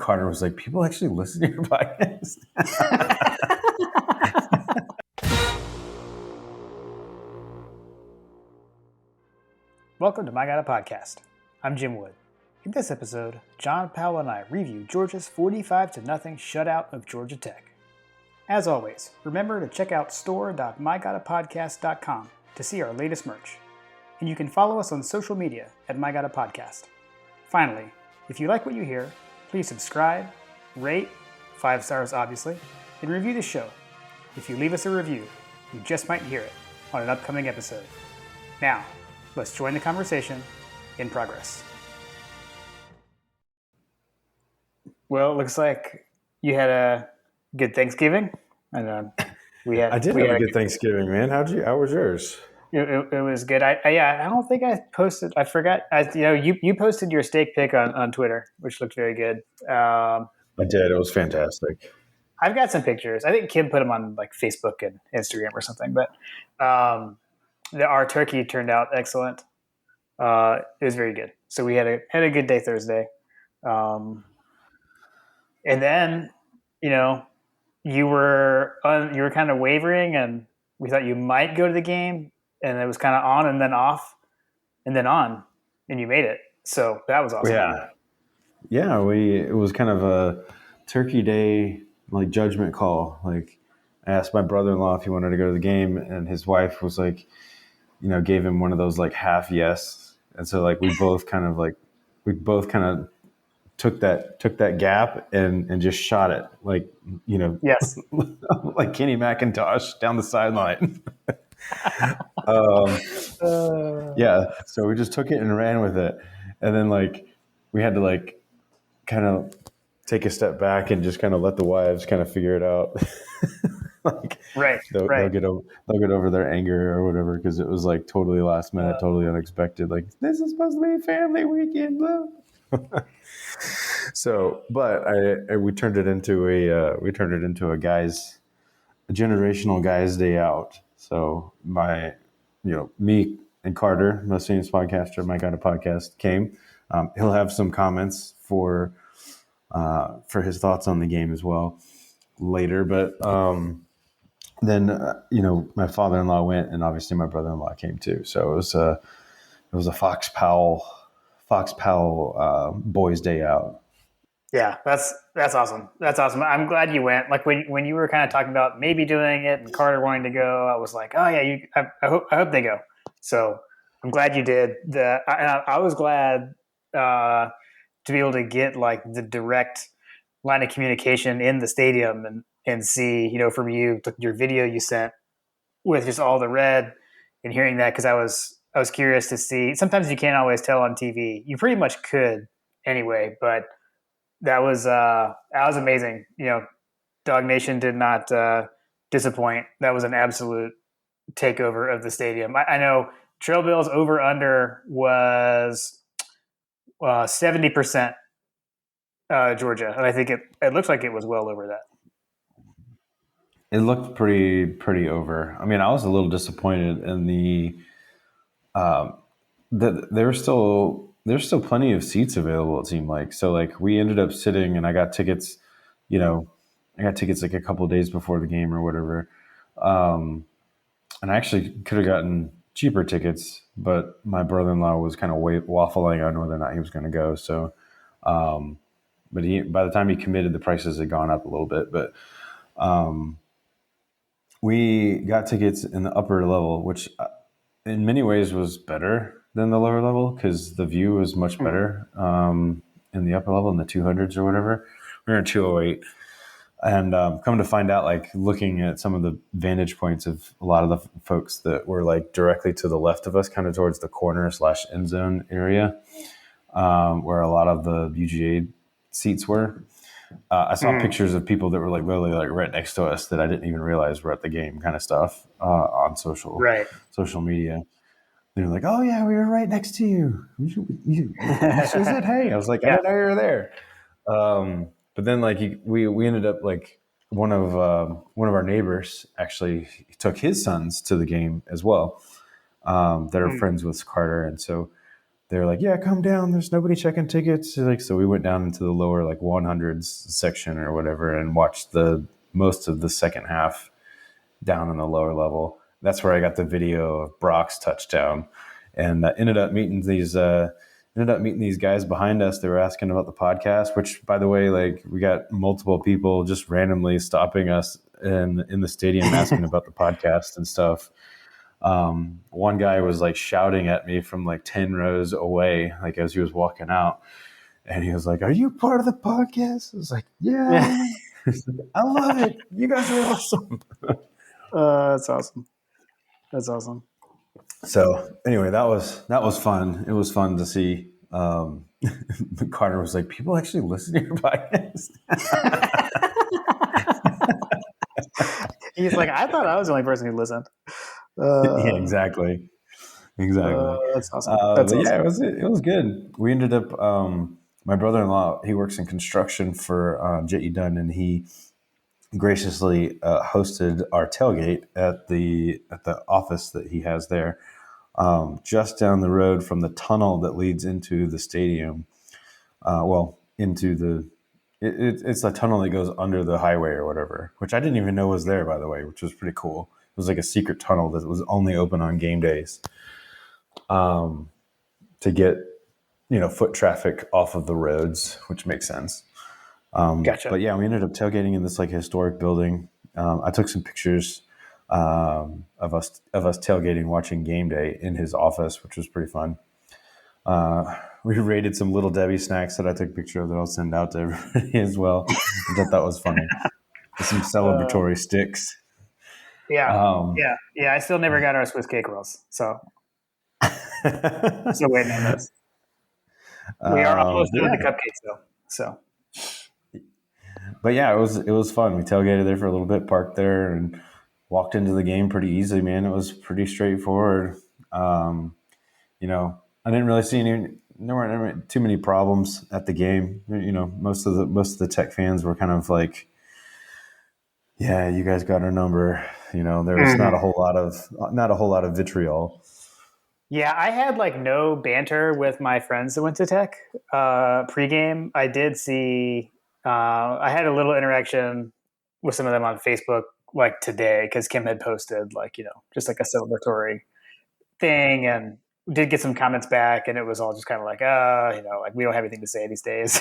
Carter was like, people actually listen to your podcast? Welcome to My God Podcast. I'm Jim Wood. In this episode, John Powell and I review Georgia's 45-0 shutout of Georgia Tech. As always, remember to check out store.mygodapodcast.com to see our latest merch. And you can follow us on social media at My God Podcast. Finally, if you like what you hear, please subscribe, rate, 5 stars obviously, and review the show. If you leave us a review, you just might hear it on an upcoming episode. Now, let's join the conversation in progress. Well, it looks like you had a good Thanksgiving. And I did have a good Thanksgiving, man. How was yours? It was good. I don't think I posted. I forgot. You posted your steak pic on Twitter, which looked very good. I did. It was fantastic. I've got some pictures. I think Kim put them on like Facebook and Instagram or something. But our turkey turned out excellent. It was very good. So we had a good day Thursday, and then you were kind of wavering, and we thought you might go to the game. And it was kind of on and then off and then on, and you made it. So that was awesome. Yeah. It was kind of a turkey day, like judgment call. Like I asked my brother-in-law if he wanted to go to the game, and his wife was like, gave him one of those like half yes. And so like we both kind of took that gap and just shot it like, yes, like Kenny McIntosh down the sideline. So we just took it and ran with it, and then like we had to like kind of take a step back and just kind of let the wives kind of figure it out. Like they'll get over their anger or whatever, because it was like totally last minute, totally unexpected. Like, this is supposed to be a family weekend. So, but we turned it into a generational guys day out. So me and Carter, most famous podcaster, My God Podcast, came. He'll have some comments for his thoughts on the game as well later. But then my father-in-law went, and obviously my brother-in-law came too. So it was a Fox Powell boys' day out. Yeah, that's awesome. That's awesome. I'm glad you went. Like when you were kind of talking about maybe doing it and Carter wanting to go, I was like, oh yeah, I hope they go. So I'm glad you did. I was glad to be able to get like the direct line of communication in the stadium and see, from you, your video you sent with just all the red and hearing that, because I was curious to see. Sometimes you can't always tell on TV. You pretty much could anyway, but that was amazing. Dog Nation did not disappoint. That was an absolute takeover of the stadium. I know Trail Bill's over under was 70% Georgia, and I think it looks like it was well over that. It looked pretty over. I mean, I was a little disappointed in that there's still plenty of seats available, it seemed like. So like we ended up sitting, and I got tickets, like a couple of days before the game or whatever. And I actually could have gotten cheaper tickets, but my brother-in-law was kind of waffling on whether or not he was going to go. So, but by the time he committed, the prices had gone up a little bit. But we got tickets in the upper level, which in many ways was better than the lower level, because the view was much better in the upper level, in the 200s or whatever. We were in 208. And come to find out, like looking at some of the vantage points of a lot of the folks that were like directly to the left of us, kind of towards the corner/end zone area, where a lot of the UGA seats were. I saw pictures of people that were like literally like right next to us that I didn't even realize were at the game, kind of stuff on social media. They were like, "Oh yeah, we were right next to you. You said hey." I was like, "I didn't know you were there." But then like we ended up like one of our neighbors actually took his sons to the game as well, that are friends with Carter, and so they were like, "Yeah, come down. There's nobody checking tickets." Like, so we went down into the lower like 100s section or whatever and watched the most of the second half down in the lower level. That's where I got the video of Brock's touchdown, and ended up meeting these guys behind us. They were asking about the podcast, which, by the way, like we got multiple people just randomly stopping us in the stadium asking about the podcast and stuff. One guy was like shouting at me from like 10 rows away, like as he was walking out. And he was like, "Are you part of the podcast?" I was like, "Yeah, I am." He's like, "I love it. You guys are awesome." That's awesome. That's awesome. So anyway, that was fun. It was fun to see. Carter was like, "People actually listen to your podcast." He's like, I thought I was the only person who listened. Yeah, exactly. That's awesome. That's But yeah, awesome. it was good. We ended up. My brother-in-law, he works in construction for J.E. Dunn, and he graciously hosted our tailgate at the office that he has there, just down the road from the tunnel that leads into the stadium. Into the it's a tunnel that goes under the highway or whatever, which I didn't even know was there, by the way, which was pretty cool. It was like a secret tunnel that was only open on game days, to get foot traffic off of the roads, which makes sense. Gotcha. But yeah, we ended up tailgating in this like historic building. I took some pictures of us tailgating, watching game day in his office, which was pretty fun. We raided some Little Debbie snacks that I took a picture of that I'll send out to everybody as well. I thought that was funny. Some Uh, celebratory sticks. yeah. Um, Yeah. I still never got our Swiss cake rolls. So still waiting on those. We are almost but done yeah, with the cupcakes though. So it was fun. We tailgated there for a little bit, parked there, and walked into the game pretty easily. Man, it was pretty straightforward. Um, I didn't really see any. There weren't too many problems at the game. Most of the Tech fans were kind of like, "Yeah, you guys got our number." There was Mhm. not a whole lot of vitriol. Yeah, I had like no banter with my friends that went to Tech pregame. I did see, I had a little interaction with some of them on Facebook like today because Kim had posted like, just like a celebratory thing and did get some comments back. And it was all just kind of like, like we don't have anything to say these days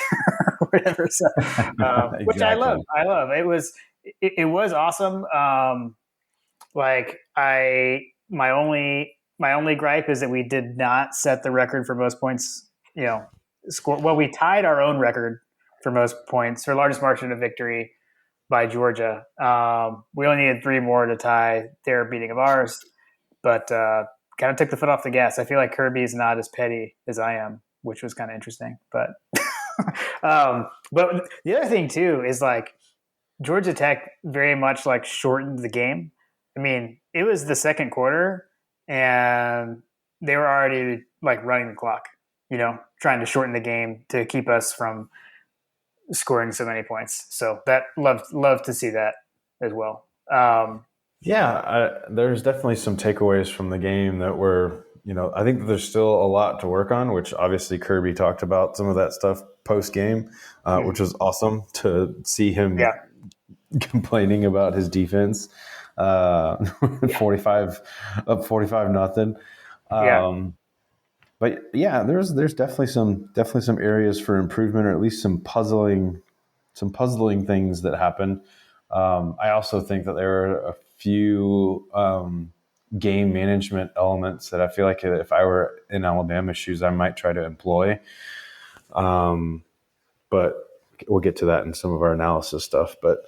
or whatever. So, which I love. Exactly. I love. It was awesome. Like my only gripe is that we did not set the record for most points. Score. Well, we tied our own record for most points for largest margin of victory by Georgia. We only needed three more to tie their beating of ours, but kind of took the foot off the gas. I feel like Kirby's not as petty as I am, which was kind of interesting. But the other thing too is like Georgia Tech very much like shortened the game. I mean, it was the second quarter and they were already like running the clock, trying to shorten the game to keep us from scoring so many points. So that love to see that as well. Yeah, there's definitely some takeaways from the game that were, I think that there's still a lot to work on, which obviously Kirby talked about some of that stuff post game, which was awesome to see him Yeah, complaining about his defense. Uh, yeah, 45 up 45 nothing. yeah, But yeah, there's definitely some areas for improvement, or at least some puzzling things that happened. I also think that there are a few game management elements that I feel like if I were in Alabama's shoes, I might try to employ. But we'll get to that in some of our analysis stuff. But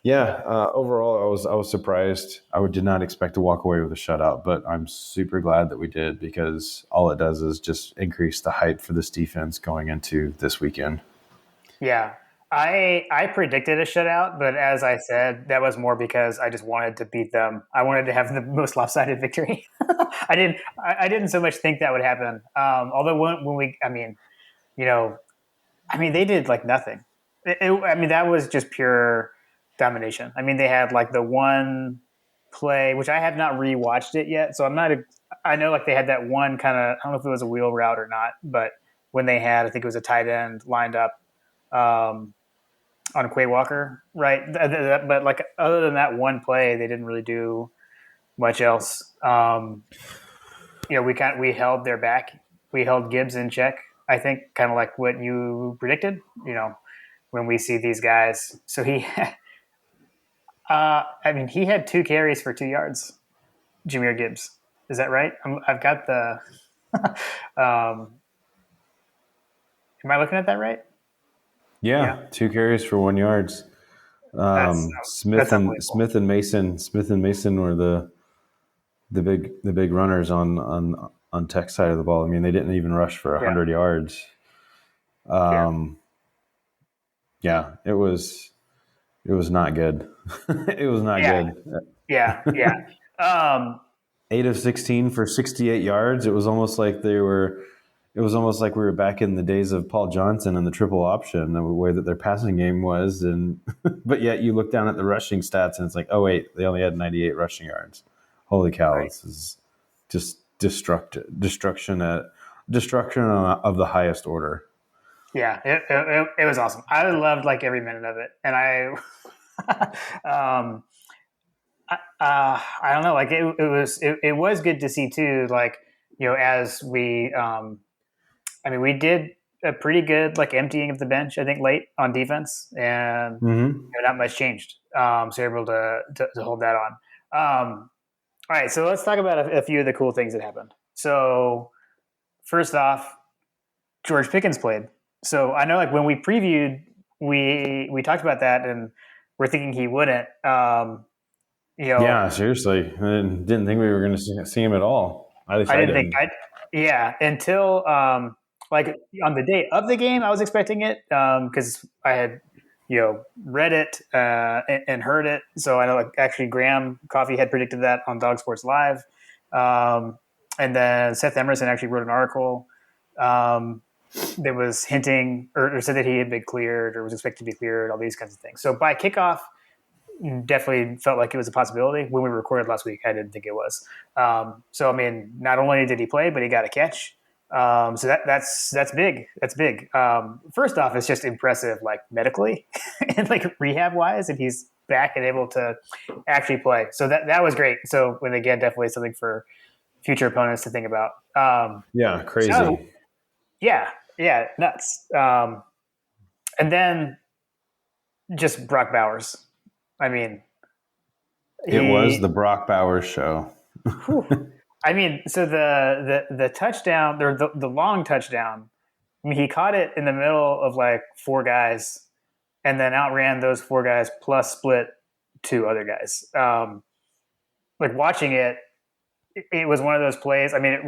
yeah, overall, I was surprised. Did not expect to walk away with a shutout, but I'm super glad that we did, because all it does is just increase the hype for this defense going into this weekend. yeah. I predicted a shutout, but as I said, that was more because I just wanted to beat them. I wanted to have the most lopsided victory. I didn't so much think that would happen. Although when we, you know, they did like nothing. I mean, that was just pure domination. I mean, they had like the one. play, which I have not rewatched it yet, so I'm not. I know like they had that one kind of. I don't know if it was a wheel route or not, but when they had, I think it was a tight end lined up um, on Quay Walker, right? But like other than that one play, they didn't really do much else. We held their back. We held Gibbs in check. I think kind of like what you predicted. When we see these guys, so he. I mean, he had 2 carries for 2 yards. Jahmyr Gibbs. Is that right? I've got the. Am I looking at that right? Yeah, Yeah, 2 carries for 1 yards. that's Smith that's and unbelievable. Smith and Mason were the big runners on Tech's side of the ball. I mean, they didn't even rush for Yeah, 100 yards. yeah, Yeah, it was not good. It was not yeah, good. yeah, yeah. Um, 8 of 16 for 68 yards. It was almost like they were. It was almost like we were back in the days of Paul Johnson and the triple option, the way that their passing game was, and but yet you look down at the rushing stats and it's like, oh wait, they only had 98 rushing yards. Holy cow, right. this is just destruction of the highest order. Yeah, it was awesome. I loved like every minute of it, and um, I don't know, like it was good to see too. Like as we I mean, we did a pretty good like emptying of the bench, I think, late on defense, and Mm-hmm. not much changed. So you're able to hold that on. All right, so let's talk about a few of the cool things that happened. So first off, George Pickens played. So I know like when we previewed, we talked about that, and we're thinking he wouldn't. You know, Yeah, seriously, I didn't think we were going to see him at all. At least I I didn't think didn't. I yeah until like on the day of the game I was expecting it because I had read it and heard it, so I know like actually Graham Coffey had predicted that on Dog Sports Live, and then Seth Emerson actually wrote an article um, that was hinting or said that he had been cleared or was expected to be cleared, all these kinds of things. So by kickoff, definitely felt like it was a possibility. When we recorded last week, I didn't think it was. So I mean, not only did he play, but he got a catch. So that's big. That's big. First off, it's just impressive, like medically and like rehab wise, and he's back and able to actually play. So that was great. So when again, definitely something for future opponents to think about. Yeah, So crazy. yeah, yeah, nuts. And then just Brock Bowers. I mean, It was the he Brock Bowers show. Whew. I mean, so the touchdown, or the long touchdown. I mean, he caught it in the middle of like 4 guys, and then outran those 4 guys plus split 2 other guys. Like watching it, it was one of those plays. I mean,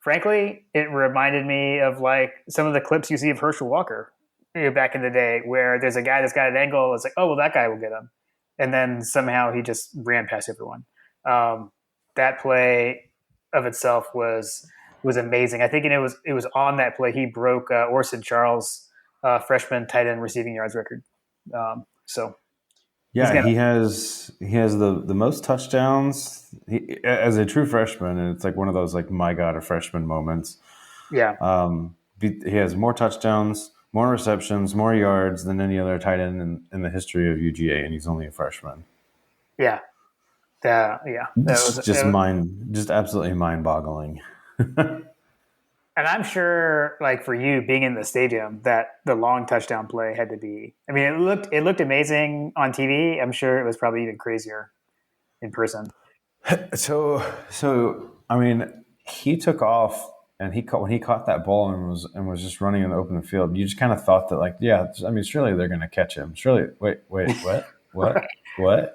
frankly, it reminded me of like some of the clips you see of Herschel Walker back in the day, where there's a guy that's got an angle. It's like, oh well, that guy will get him, and then somehow he just ran past everyone. Um, that play of itself was amazing. I think it was on that play he broke Orson Charles' freshman tight end receiving yards record. So he's Yeah, gonna, he has the most touchdowns as a true freshman, and it's like one of those like my god, a freshman moments. yeah, He has more touchdowns, more receptions, more yards than any other tight end in the history of UGA, and he's only a freshman. yeah, yeah. Just absolutely mind boggling. And I'm sure, like for you being in the stadium, that the long touchdown play had to be. I mean, it looked amazing on TV. I'm sure it was probably even crazier in person. So I mean, he took off and when he caught that ball and was just running in the open field. You just kind of thought that like, yeah, I mean, surely they're going to catch him. Surely, wait, Right, what?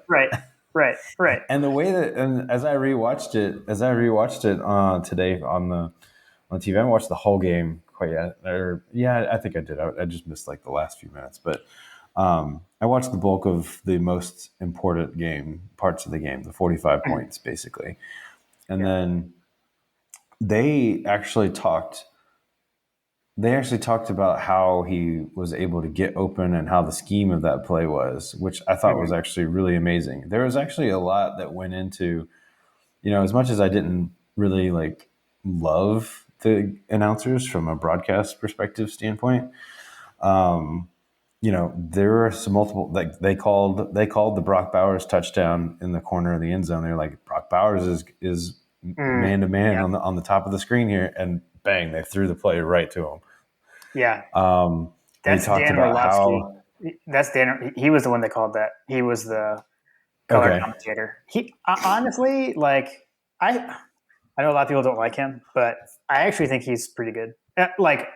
right, right, right. And the way that, and as I rewatched it today on TV, I haven't watched the whole game quite yet. Or yeah, I think I did. I just missed like the last few minutes, but I watched the bulk of the most important parts of the game, the 45 points basically. And Yeah, then they actually talked they actually talked about how he was able to get open and how the scheme of that play was, which I thought was Mhm. actually really amazing. There was actually a lot that went into, as much as I didn't really like love the announcers from a broadcast perspective standpoint, there were some multiple, like they called the Brock Bowers touchdown in the corner of the end zone. They're like, Brock Bowers is Mm, man to man yeah, on the top of the screen here, and bang, they threw the play right to him. yeah. They That's talked Dan about Orlovsky. how That's Dan. He was the one that called that. He was the color okay, commentator. He honestly, like, I know a lot of people don't like him, but I actually think he's pretty good. Like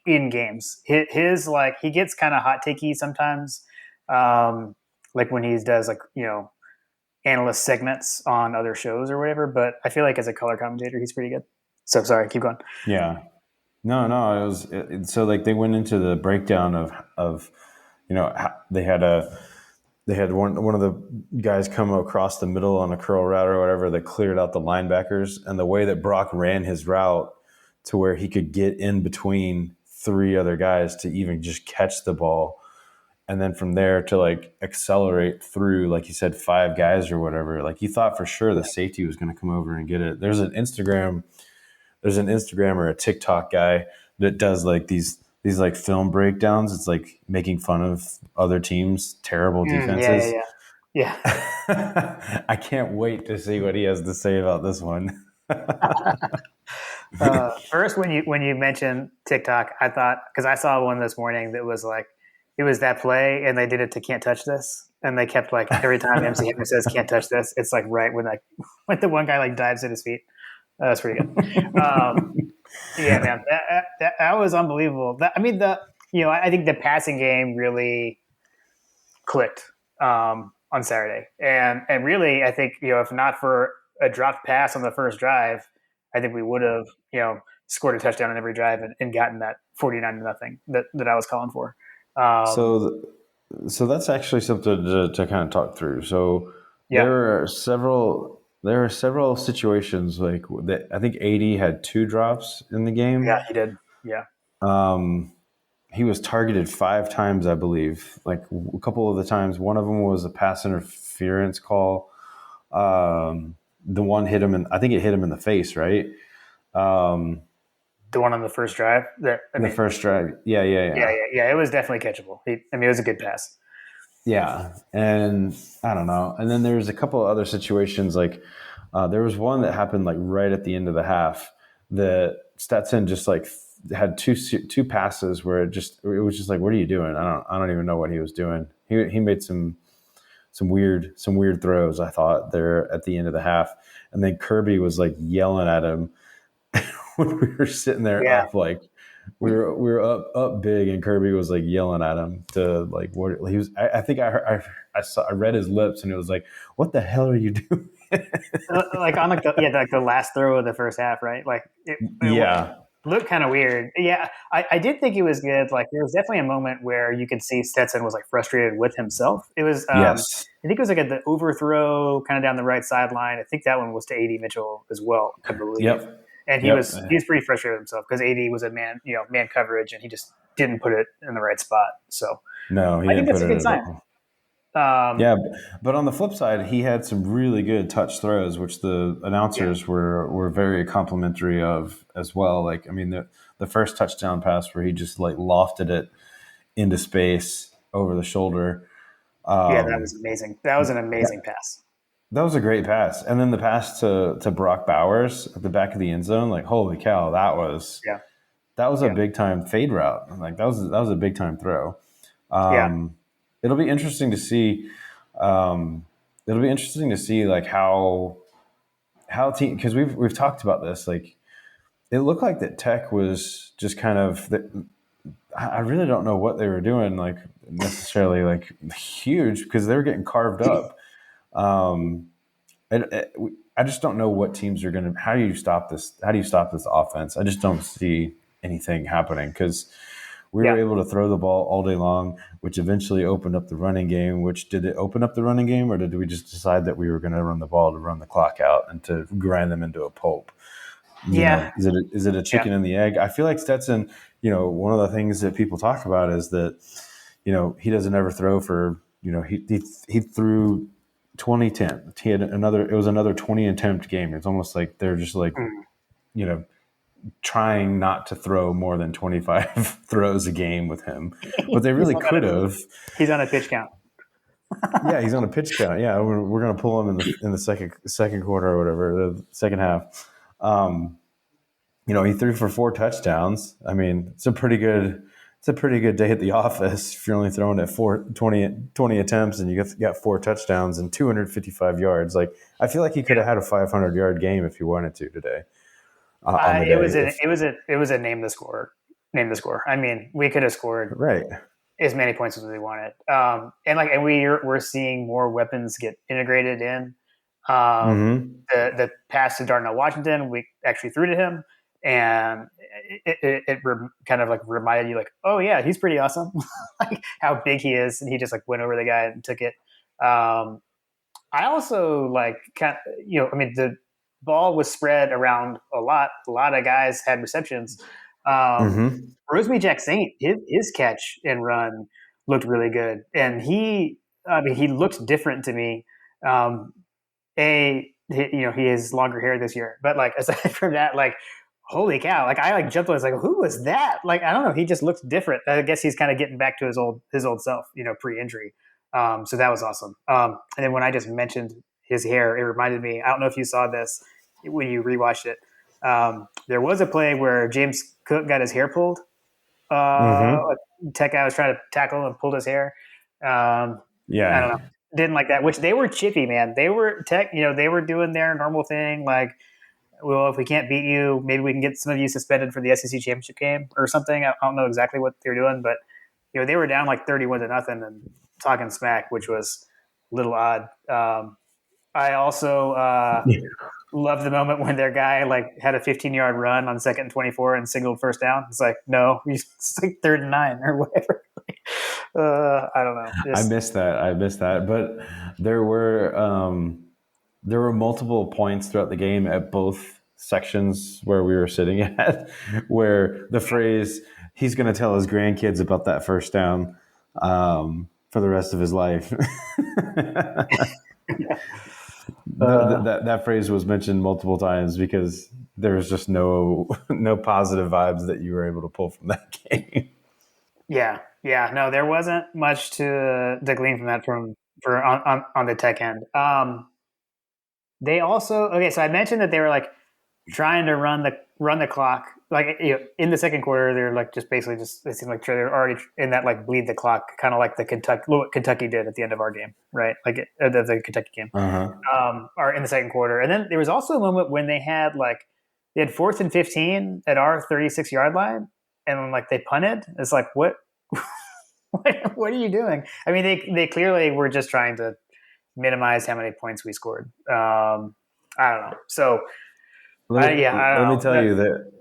in games, his like he gets kind of hot takey sometimes. Like when he does like analyst segments on other shows or whatever. But I feel like as a color commentator, he's pretty good. So sorry, keep going. yeah, no, so like they went into the breakdown of they had one of the guys come across the middle on a curl route or whatever that cleared out the linebackers, and the way that Brock ran his route to where he could get in between three other guys to even just catch the ball, and then from there to like accelerate through, like you said, five guys or whatever. Like you thought for sure the safety was going to come over and get it. There's an Instagram or a TikTok guy that does like these like film breakdowns. It's like making fun of other teams' terrible Yeah, yeah, defenses. yeah, yeah. I can't wait to see what he has to say about this one. First, when you mentioned TikTok, I thought because I saw one this morning that was like it was that play, and they did it to "Can't Touch This," and they kept like every time MC Hammer says "Can't touch this," it's like right when like when the one guy like dives at his feet. That's pretty good. Yeah, man, that was unbelievable. I mean, I think the passing game really clicked on Saturday, and really, I think if not for a dropped pass on the first drive, I think we would have scored a touchdown on every drive and gotten that 49-0 that I was calling for. Um, so, so that's actually something to kind of talk through. So yeah, there are several situations like that. I think AD had two drops in the yeah, game. he did. Yeah, He was targeted five times, I believe. Like a couple of the times, one of them was a pass interference call. The one hit him, and I think it hit him in the face, right? the one on the first drive. That I The mean, first drive. Yeah, yeah, yeah, yeah. yeah, yeah. It was definitely catchable. I mean, it was a good pass. Yeah. And I don't know. And then there's a couple of other situations. Like there was one that happened like right at the end of the half that Stetson just like had two passes where it was just like, what are you doing? I don't even know what he was doing. He made some weird throws, I thought, there at the end of the half. And then Kirby was like yelling at him when we were sitting there Yeah, up, like we were up big, and Kirby was like yelling at him to like what he was. I think I heard, I read his lips, and it was like, "What the hell are you doing?" like on like the last throw of the first half, right? Like it Yeah. looked kind of weird. Yeah, I did think it was good. Like there was definitely a moment where you could see Stetson was like frustrated with himself. It was Yes. I think it was like at the overthrow kind of down the right sideline. I think that one was to AD Mitchell as well, I believe. Yep. And he Yep. was he was pretty frustrated with himself because AD was a man coverage and he just didn't put it in the right spot. So No, he I think didn't that's put a it good at sign. all. Um, Yeah, but on the flip side, he had some really good touch throws, which the yeah, announcers were very complimentary of as well. Like, I mean, the first touchdown pass where he just like lofted it into space over the shoulder. yeah, that was amazing. That was an amazing pass. That was a great pass, and then the pass to Brock Bowers at the back of the end zone, like holy cow, Yeah, that was a yeah, big time fade route. Like that was a big time throw. yeah, It'll be interesting to see. Um, it'll be interesting to see like how team, because we've talked about this. Like it looked like that Tech was just kind of. I really don't know what they were doing, like necessarily like huge, because they were getting carved up. Um, I just don't know what teams are going to. How do you stop this? How do you stop this offense? I just don't see anything happening because we were yeah. able to throw the ball all day long, which eventually opened up the running game. Which did it open up the running game, or did we just decide that we were going to run the ball to run the clock out and to grind them into a pulp? Yeah, Is it a yeah. chicken and the egg? I feel like Stetson. one of the things that people talk about is that, he doesn't ever throw for, he threw 20 attempts. It was another 20 attempt game. It's almost like they're just like, Mm. you know, trying not to throw more than 25 throws a game with him, but they he's really on a, could have. he's on a pitch count. Yeah, he's on a pitch count. Yeah, we're going to pull him in the second quarter or whatever, the second half. Um, he threw for 4 touchdowns. I mean, it's a pretty good day at the office if you're only throwing at 20 attempts and you got 4 touchdowns and 255 yards. Like, I feel like he could have had a 500-yard game if he wanted to today on the It was day. a name the score. Name the score. I mean, we could have scored Right. as many points as we wanted. And we're seeing more weapons get integrated in. Mm-hmm. The pass to Darnell Washington, we actually threw to him, and it kind of like reminded you, like, oh yeah, he's pretty awesome, like how big he is, and he just like went over the guy and took it. I also like I mean, the ball was spread around a lot. A lot of guys had receptions. Mm-hmm. Roseby Jack Saint, his catch and run looked really good, and he looked different to me. Um, he has longer hair this year, but like aside from that, like holy cow, like I like jumped. I was like, who was that? Like I don't know, he just looks different. I guess he's kind of getting back to his old self, pre-injury. So that was awesome. And then when I just mentioned his hair, it reminded me. I don't know if you saw this when you rewatched it. There was a play where James Cook got his hair pulled. Mm-hmm. Tech guy was trying to tackle and pulled his hair. I don't know. Yeah. Didn't like that. Which they were chippy, man. They were Tech. They were doing their normal thing. Like, well, if we can't beat you, maybe we can get some of you suspended for the SEC championship game or something. I don't know exactly what they were doing, but they were down like 31-0 and talking smack, which was a little odd. I also loved the moment when their guy like had a 15-yard run on 2nd and 24 and singled first down. It's like, no, it's like 3rd and 9 or whatever. I don't know. I missed that. But there were multiple points throughout the game at both sections where we were sitting at, where the phrase "he's going to tell his grandkids about that first down" for the rest of his life. That phrase was mentioned multiple times because there was just no positive vibes that you were able to pull from that game. Yeah. No, there wasn't much to glean from that for on the Tech end. They also so I mentioned that they were like trying to run the clock. Like in the second quarter, they're like just basically they seem like they're already in that like bleed the clock, kind of like what Kentucky did at the end of our game, right? Like the Kentucky game, or in the second quarter. And then there was also a moment when they had 4th and 15 at our 36-yard line, and like they punted. It's like what what are you doing? I mean, they clearly were just trying to minimize how many points we scored. I don't know. So Let me, I let don't me know. tell you that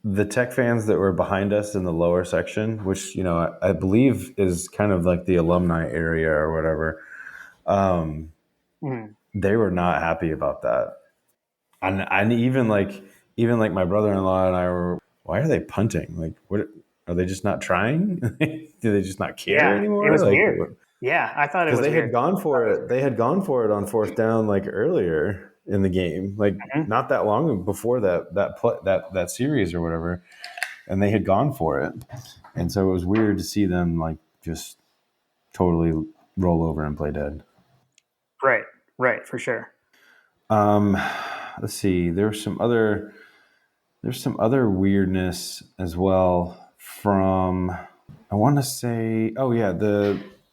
the Tech fans that were behind us in the lower section, which I believe is kind of like the alumni area or whatever, they were not happy about that. And even like my brother-in-law and I were, why are they punting? Like, what are they just not trying? Do they just not care Yeah, it anymore? was Like, weird. Yeah, I thought it because was they had weird. gone for it. They had gone for it on fourth down like earlier in the game, like Mhm. not that long before that series or whatever, and they had gone for it. And so it was weird to see them like just totally roll over and play dead. Right, for sure. Um, let's see. There's some other weirdness as well from, I want to say, oh yeah,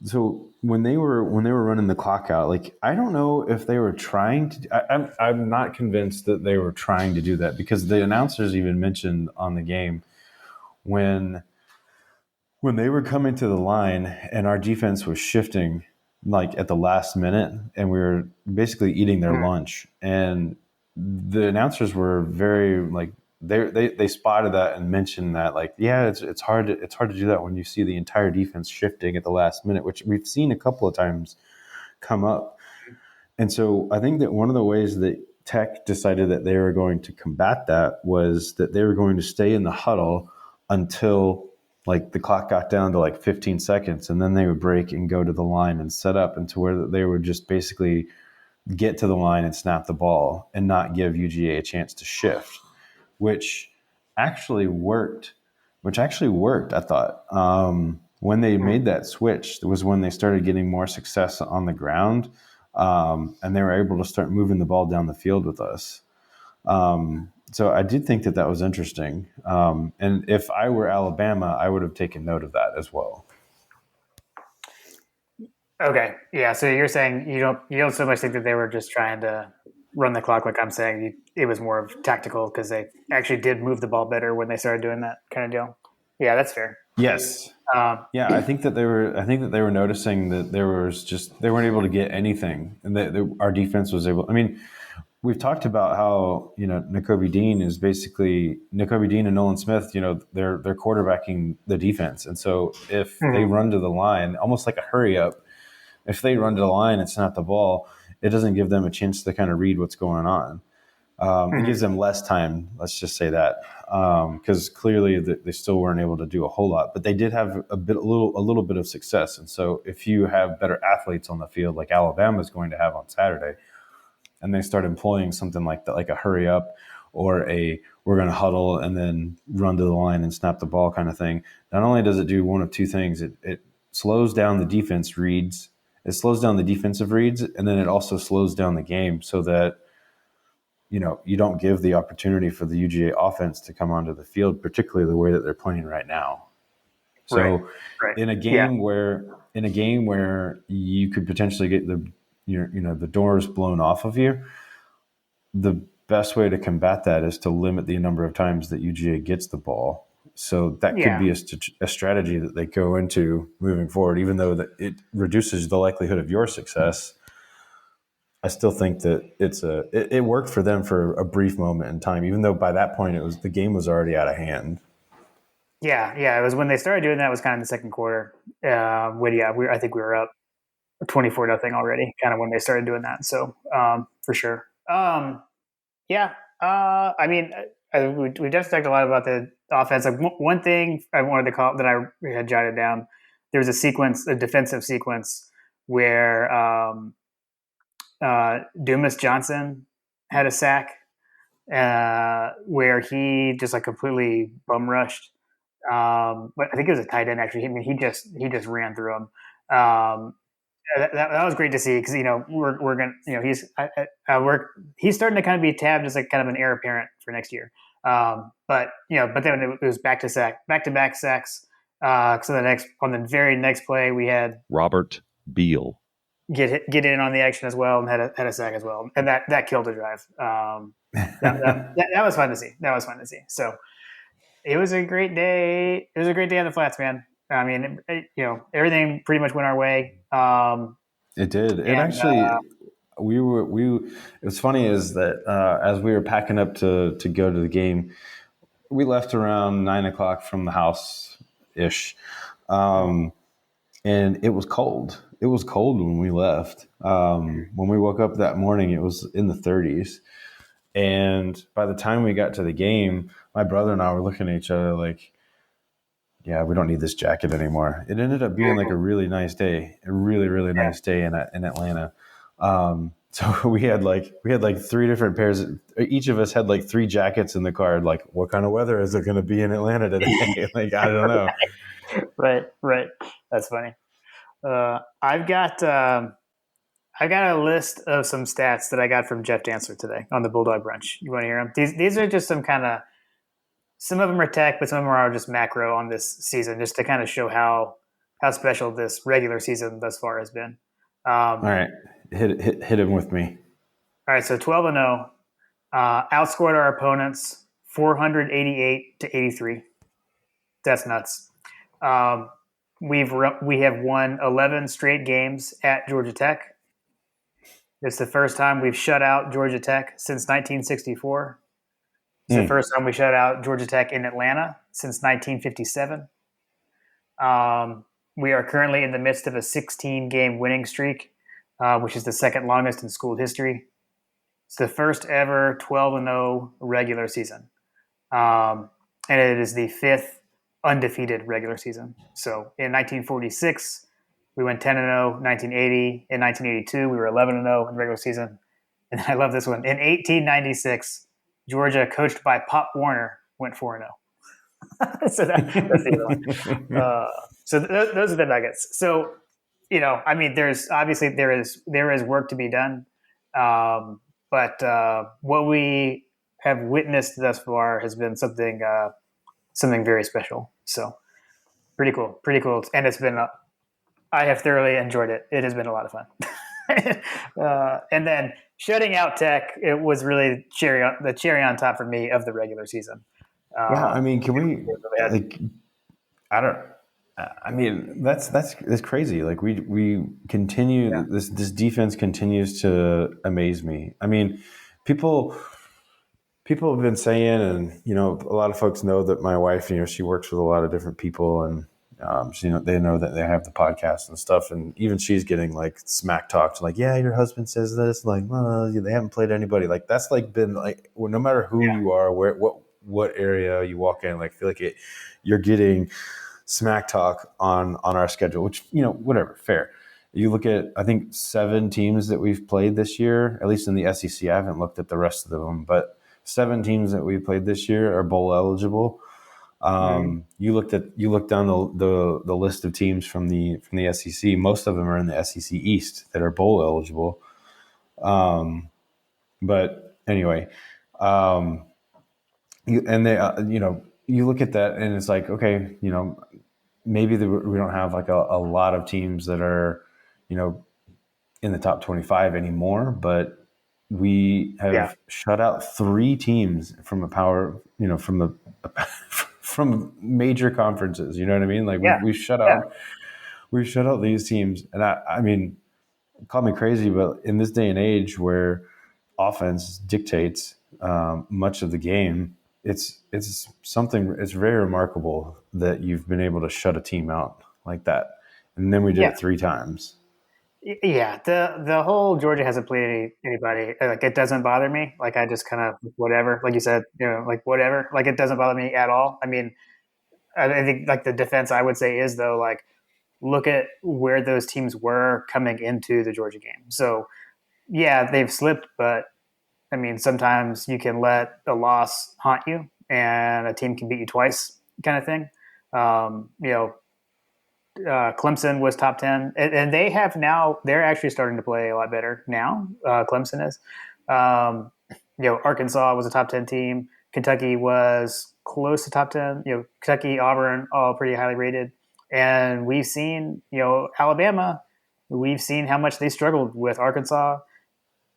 so when they were running the clock out, like I don't know if they were trying to. I'm not convinced that they were trying to do that because the announcers even mentioned on the game when they were coming to the line and our defense was shifting like at the last minute and we were basically eating their Mhm. lunch, and the announcers were very like they spotted that and mentioned that, like, yeah, it's hard to do that when you see the entire defense shifting at the last minute, which we've seen a couple of times come up. And so I think that one of the ways that Tech decided that they were going to combat that was that they were going to stay in the huddle until like the clock got down to like 15 seconds, and then they would break and go to the line and set up, and to where they would just basically get to the line and snap the ball and not give UGA a chance to shift, which actually worked. I thought, when they made that switch, it was when they started getting more success on the ground, and they were able to start moving the ball down the field with us. So I did think that that was interesting. And if I were Alabama, I would have taken note of that as well. Okay, yeah. So you're saying you don't so much think that they were just trying to run the clock, like I'm saying. It was more of tactical because they actually did move the ball better when they started doing that kind of deal. Yeah, that's fair. Yes. Um, Yeah, I think that they were. I think that they were noticing that there was just they weren't able to get anything, and that our defense was able. I mean, we've talked about how N'Kobe Dean and Nolan Smith. They're quarterbacking the defense, and so if they mhm. run to the line, almost like a hurry up, if they run to the line and snap the ball, it doesn't give them a chance to kind of read what's going on. It gives them less time. Let's just say that, because clearly they still weren't able to do a whole lot, but they did have a little bit of success. And so, if you have better athletes on the field, like Alabama is going to have on Saturday, and they start employing something like that, like a hurry up or a we're going to huddle and then run to the line and snap the ball kind of thing. Not only does it do one of two things, it slows down the defense reads. It slows down the defensive reads, and then it also slows down the game so that you don't give the opportunity for the UGA offense to come onto the field, particularly the way that they're playing right now. Right, So right. in a Yeah, game where you could potentially get the doors blown off of you, the best way to combat that is to limit the number of times that UGA gets the ball. So that could yeah, be a strategy that they go into moving forward, even though that it reduces the likelihood of your success. I still think that it worked for them for a brief moment in time, even though by that point the game was already out of hand. yeah, yeah. It was when they started doing that. It was kind of in the second quarter. When I think we were up 24-0 already, kind of when they started doing that. So for sure. Yeah. I mean, we just talked a lot about the offense. Like one thing I wanted to call that I had jotted down. There was a defensive sequence where Dumas Johnson had a sack where he just like completely bum rushed. But I think it was a tight end actually. I mean, he just ran through him. That was great to see because we're gonna he's starting to kind of be tabbed as like kind of an heir apparent for next year. But then it was back to back sacks. So on the very next play we had Robert Beal. get in on the action as well and had a sack as well, and that killed the drive. That was fun to see. That was fun to see. So it was a great day. It was a great day on the flats, man. I mean, everything pretty much went our way. It did. It And actually we. It was funny is that as we were packing up to go to the game, we left around 9 o'clock from the house ish, and it was cold. It was cold when we left. When we woke up that morning, it was in the 30s. And by the time we got to the game, my brother and I were looking at each other like, yeah, we don't need this jacket anymore. It ended up being like a really nice day, a really, really yeah, nice day in Atlanta. So we had like three different pairs. Each of us had like three jackets in the car. Like, what kind of weather is it going to be in Atlanta today? Like, I don't know. right. That's funny. I've got a list of some stats that I got from Jeff Dantzler today on the Bulldog Brunch. You want to hear them? These are just some of them are tech, but some of them are just macro on this season, just to kind of show how special this regular season thus far has been. All right, hit him with me. All right, so 12-0, outscored our opponents 488 to 83. That's nuts. We have won 11 straight games at Georgia Tech. It's the first time we've shut out Georgia Tech since 1964. It's the first time we shut out Georgia Tech in Atlanta since 1957. We are currently in the midst of a 16-game winning streak, which is the second longest in school history. It's the first ever 12-0 regular season. And it is the fifth undefeated regular season. So in 1946, we went 10-0. 1980, in 1982, we were 11-0 in the regular season. And I love this one. In 1896, Georgia, coached by Pop Warner, went 4-0. So that's the other one. So those are the Nuggets. So I mean, there's obviously there is work to be done, but what we have witnessed thus far has been something very special. So pretty cool, and it's been I have thoroughly enjoyed it. It has been a lot of fun. And then shutting out Tech, it was really the cherry on top for me of the regular season. Yeah, I mean, can we Had, like? I don't. I mean, that's crazy. Like we continue yeah, this defense continues to amaze me. I mean, people people have been saying, and a lot of folks know that my wife, she works with a lot of different people, and they know that they have the podcast and stuff, and even she's getting like smack talked, like, yeah, your husband says this, like, well, they haven't played anybody, like that's like been like, well, no matter who you are, where what area you walk in, like, I feel like you're getting smack talk on our schedule, which whatever, fair. You look at, I think 7 teams that we've played this year, at least in the SEC. I haven't looked at the rest of them, but 7 teams that we played this year are bowl eligible. You look down the list of teams from the SEC. Most of them are in the SEC East that are bowl eligible. But anyway, you look at that and it's like, okay, maybe we don't have like a lot of teams that are, in the top 25 anymore, but we yeah, have shut out 3 teams from a power, from the from major conferences. You know what I mean? Like yeah, yeah, we've shut out these teams, and I mean, call me crazy, but in this day and age where offense dictates much of the game, it's something. It's very remarkable that you've been able to shut a team out like that, and then we did yeah. it 3 times. Yeah, the whole Georgia hasn't played anybody. Like, it doesn't bother me. Like, I just kind of whatever. Like you said, like whatever. Like, it doesn't bother me at all. I mean, I think like the defense I would say is, though, like, look at where those teams were coming into the Georgia game. So yeah, they've slipped, but I mean, sometimes you can let a loss haunt you, and a team can beat you twice, kind of thing. Um, you know, Clemson was top 10, and they have now. They're actually starting to play a lot better now. Clemson is. Um, Arkansas was a top 10 team. Kentucky was close to top 10. Kentucky, Auburn, all pretty highly rated. And we've seen, Alabama. We've seen how much they struggled with Arkansas,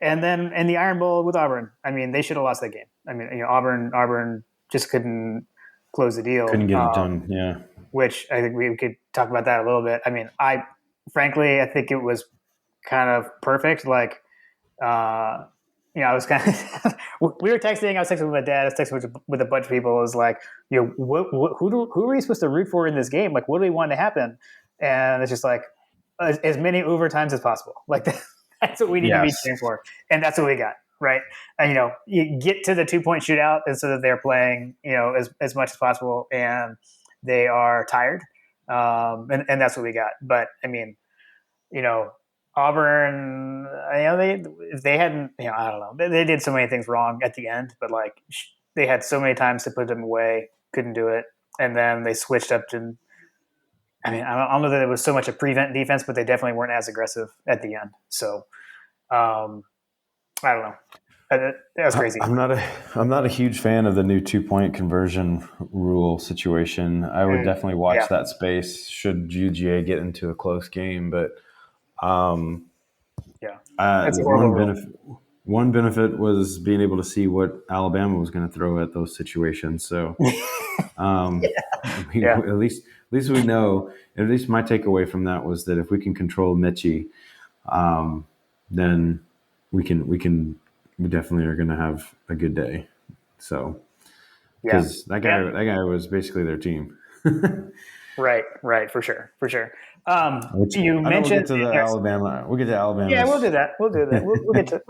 and then in the Iron Bowl with Auburn. I mean, they should have lost that game. I mean, Auburn just couldn't close the deal. Couldn't get it done. Yeah. Which I think we could talk about that a little bit. I mean, frankly, I think it was kind of perfect. Like, I was kind of, we were texting, I was texting with my dad, I was texting with a bunch of people. It was like, who are we supposed to root for in this game? Like, what do we want to happen? And it's just like, as many overtimes as possible. Like, that's what we need to be Yes. cheering for. And that's what we got. Right. And, you get to the 2-point shootout, and so that they're playing, as much as possible, and they are tired. And that's what we got. But I mean, Auburn, they hadn't, I don't know, they did so many things wrong at the end, but like, they had so many times to put them away, couldn't do it. And then they switched up to, I mean, I don't know that it was so much a prevent defense, but they definitely weren't as aggressive at the end. So, um, I don't know. That was crazy. I'm not a huge fan of the new 2-point conversion rule situation. I would definitely watch Yeah. that space should UGA get into a close game, but Yeah. That's a horrible one rule. benefit was being able to see what Alabama was going to throw at those situations. So Yeah. at least we know. At least my takeaway from that was that if we can control Mitchie, then we definitely are going to have a good day. So Yeah. because that Yeah. guy was basically their team. Right. For sure. Which You I know we'll get mentioned, to the Alabama. We'll get to yeah, we'll Alabama's. do that. We'll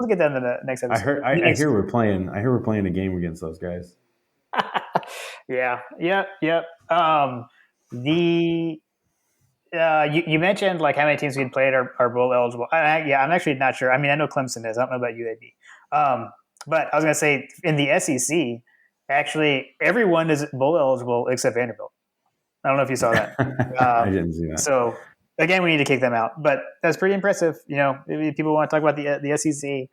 get that in the next episode. I hear we're playing. I hear we're playing a game against those guys. Yeah. Yep. Yep. The you mentioned like how many teams we had played are bowl eligible. Yeah, I'm actually not sure. I mean, I know Clemson is. I don't know about UAB. But I was going to say in the SEC, actually everyone is bowl eligible except Vanderbilt. I don't know if you saw that. I Um, didn't see that. so again, we need to kick them out. But that's pretty impressive. You know, if people want to talk about the SEC,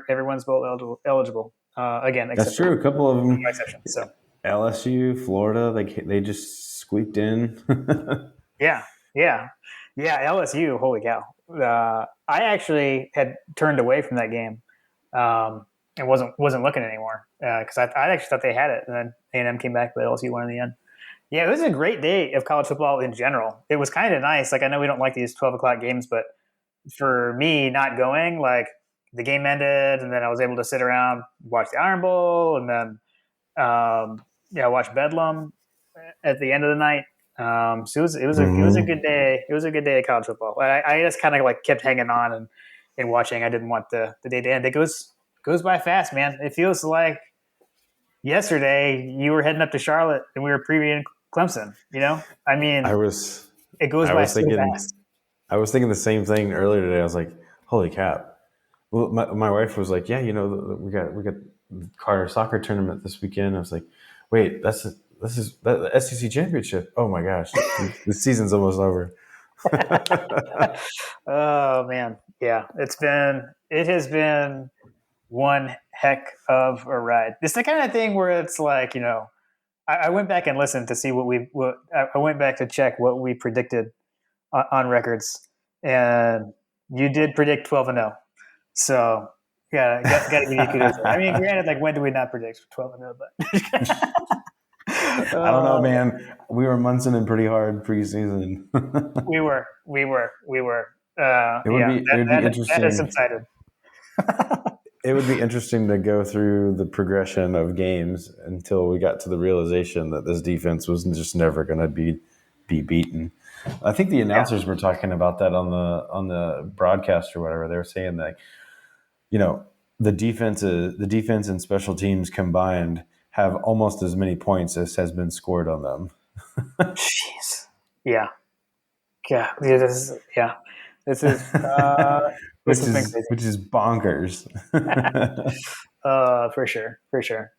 everyone's bowl eligible. Again, That's except for true. A couple of them, exceptions. So LSU, Florida, they just squeaked in. yeah, yeah, yeah. LSU, holy cow! I actually had turned away from that game and wasn't looking anymore because I actually thought they had it, and then A&M came back, but LSU won in the end. Yeah, it was a great day of college football in general. It was kind of nice. Like I know we don't like these 12 o'clock games, but for me, not going, like the game ended, and then I was able to sit around, watch the Iron Bowl, and then yeah, watch Bedlam at the end of the night. So it was a good Hmm. day. It was a good day of college football. I just kind of like kept hanging on and watching. I didn't want the day to end. It goes by fast, man. It feels like yesterday you were heading up to Charlotte and we were previewing Clemson. You know, I I mean, was, it goes I by was so thinking, fast. I was thinking the same thing earlier today. I was like, "Holy cap!" Well, my wife was like, "Yeah, we got Carter soccer tournament this weekend." I was like, "Wait, this is the SEC championship. Oh my gosh, the season's almost over." Oh man, yeah, it has been one heck of a ride. It's the kind of thing where it's like, you know, I went back and listened to see what I went back to check what we predicted on records, and you did predict 12-0. So yeah, got to give you kudos. I mean, granted, like when do we not predict 12-0? But I don't know, man. We were munching pretty hard preseason. we were. It would Yeah, be it would be that has interesting. subsided. It would be interesting to go through the progression of games until we got to the realization that this defense was just never going to be beaten. I think the Yeah, announcers were talking about that on the broadcast or whatever. They were saying that you know the defense and special teams combined have almost as many points as has been scored on them, jeez. Yeah, yeah. Yeah. This is uh, this has been crazy. which is bonkers. For sure, for sure.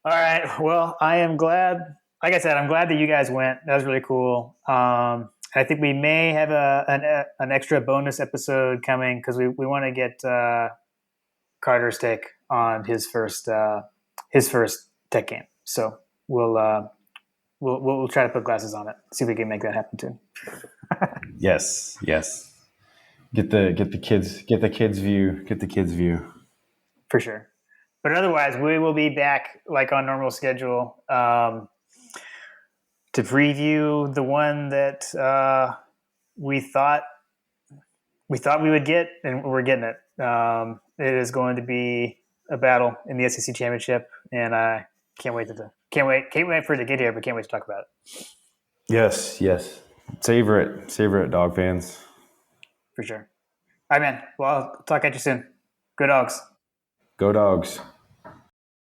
All right. Well, I am glad. Like I said, I'm glad that you guys went. That was really cool. I think we may have an extra bonus episode coming because we want to get Carter's take on his first tech game. So we'll we'll try to put glasses on it. See if we can make that happen too. Yes, yes. Get the kids view. For sure. But otherwise, we will be back like on normal schedule to preview the one that we thought we would get, and we're getting it. It is going to be a battle in the SEC championship, and I can't wait for it to get here, but can't wait to talk about it Yes, yes. Savor it, dog fans. for sure. All right, man. Well, I'll talk at you soon. Good dogs. Go dogs.